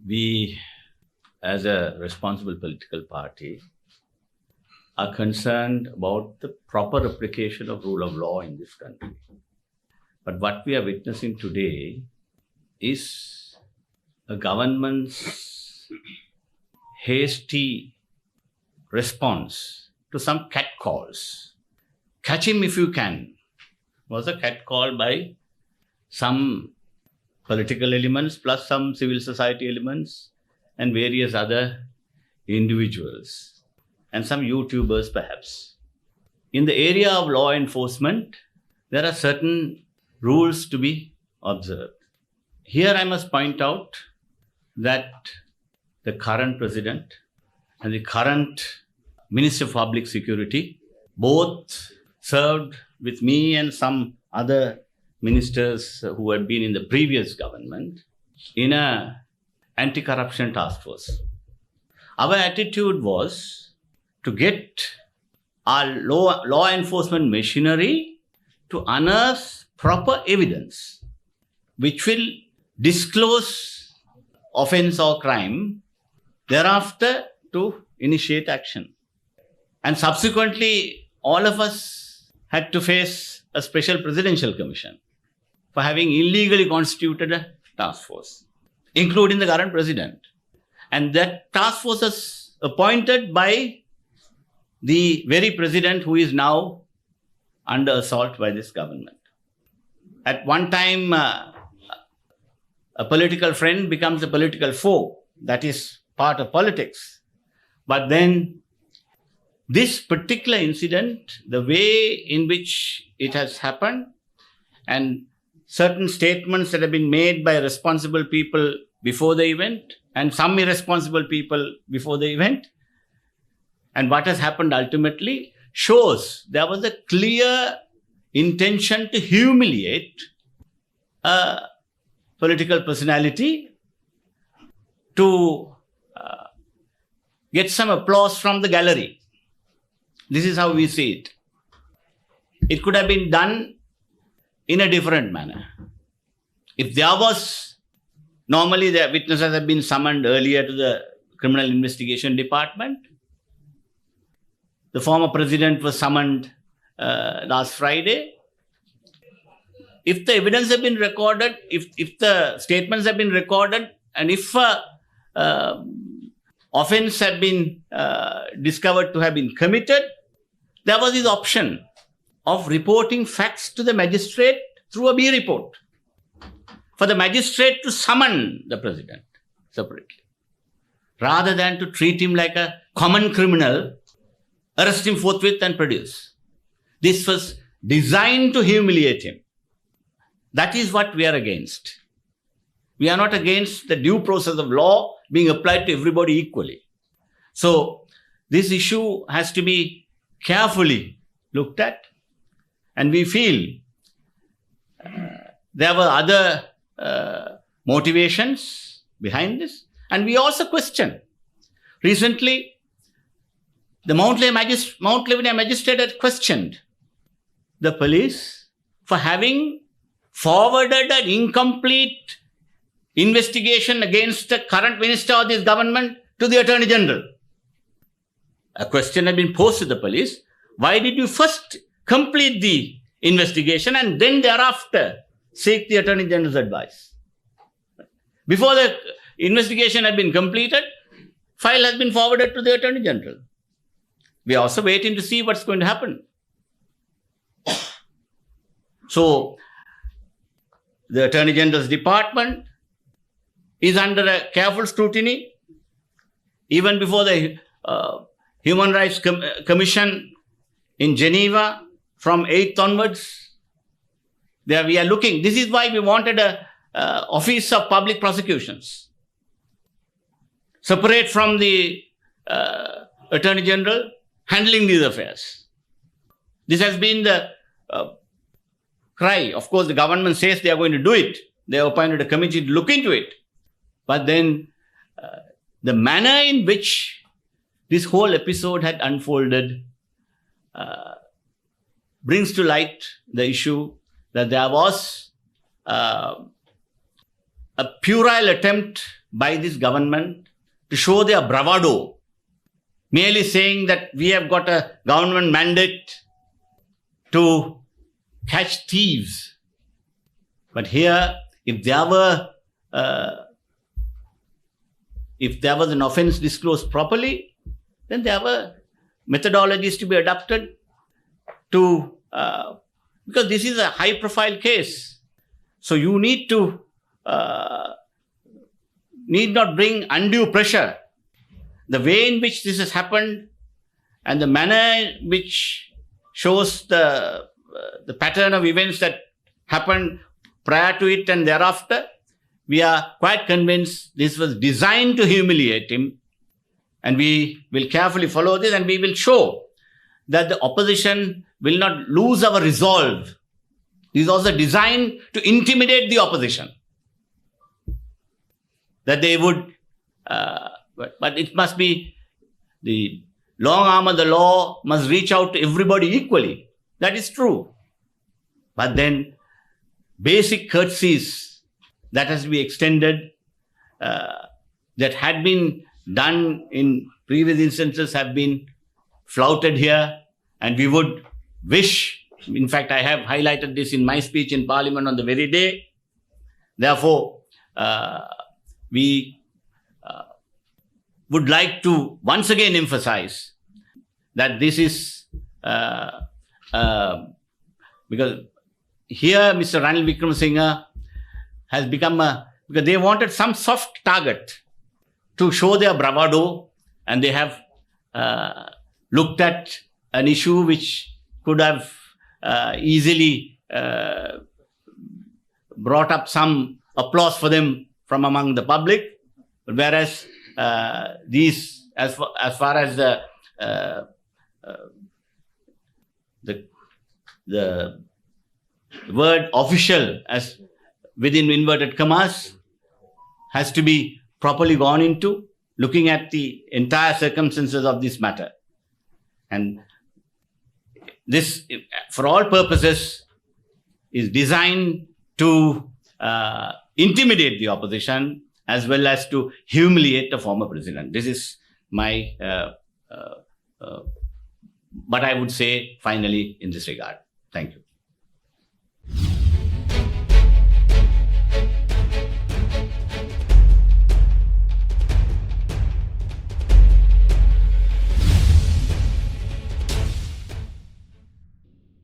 We, as a responsible political party, are concerned about the proper application of rule of law in this country. But what we are witnessing today is a government's hasty response to some catcalls. Catch him if you can was a catcall by some political elements plus some civil society elements and various other individuals and some YouTubers perhaps. In the area of law enforcement, there are certain rules to be observed. Here I must point out that the current president and the current Minister of Public Security both served with me and some other ministers who had been in the previous government in an anti-corruption task force. Our attitude was to get our law enforcement machinery to unearth proper evidence which will disclose offense or crime, thereafter to initiate action. And subsequently, all of us had to face a special presidential commission for having illegally constituted a task force, including the current president. And that task force was appointed by the very president who is now under assault by this government. At one time, a political friend becomes a political foe. That is part of politics. But then this particular incident, the way in which it has happened, and certain statements that have been made by responsible people before the event, and some irresponsible people before the event, and what has happened ultimately, shows there was a clear intention to humiliate a political personality to get some applause from the gallery. This is how we see it. It could have been done in a different manner. If there was, normally the witnesses have been summoned earlier to the Criminal Investigation Department. The former president was summoned last Friday. If the evidence have been recorded, if the statements have been recorded, and if offense had been discovered to have been committed, there was this option of reporting facts to the magistrate through a B report for the magistrate to summon the president separately, rather than to treat him like a common criminal, arrest him forthwith and produce. This was designed to humiliate him. That is what we are against. We are not against the due process of law being applied to everybody equally. So this issue has to be carefully looked at, and we feel there were other motivations behind this, and we also question. Recently, the Mount Lebanon magistrate had questioned the police for having forwarded an incomplete investigation against the current minister of this government to the Attorney General. A question had been posed to the police. Why did you first complete the investigation and then thereafter seek the Attorney General's advice? Before the investigation had been completed, file has been forwarded to the Attorney General. We are also waiting to see what's going to happen. So, the Attorney General's department is under a careful scrutiny. Even before the Human Rights Commission in Geneva, from 8th onwards, there we are looking. This is why we wanted a Office of Public Prosecutions, separate from the Attorney General, handling these affairs. This has been the cry. Of course, the government says they are going to do it. They have appointed a committee to look into it. But then the manner in which this whole episode had unfolded brings to light the issue that there was a puerile attempt by this government to show their bravado, merely saying that we have got a government mandate to catch thieves. But here, if there was an offence disclosed properly, then there were methodologies to be adopted to, because this is a high-profile case. So you need not bring undue pressure. The way in which this has happened and the manner which shows the pattern of events that happened prior to it and thereafter, we are quite convinced this was designed to humiliate him. And we will carefully follow this, and we will show that the opposition will not lose our resolve. This is also designed to intimidate the opposition. That they would, but it must be, the long arm of the law must reach out to everybody equally. That is true. But then basic courtesies that has to be extended, that had been done in previous instances have been flouted here, and we would wish, in fact, I have highlighted this in my speech in Parliament on the very day. Therefore, we would like to once again emphasize that this is, because here Mr. Ranil Wickremesinghe has become because they wanted some soft target to show their bravado, and they have looked at an issue which could have easily brought up some applause for them from among the public, whereas these, as far as the word official, as within inverted commas, has to be properly gone into, looking at the entire circumstances of this matter. And this, for all purposes, is designed to intimidate the opposition as well as to humiliate the former president. This is my, what I would say finally in this regard. Thank you.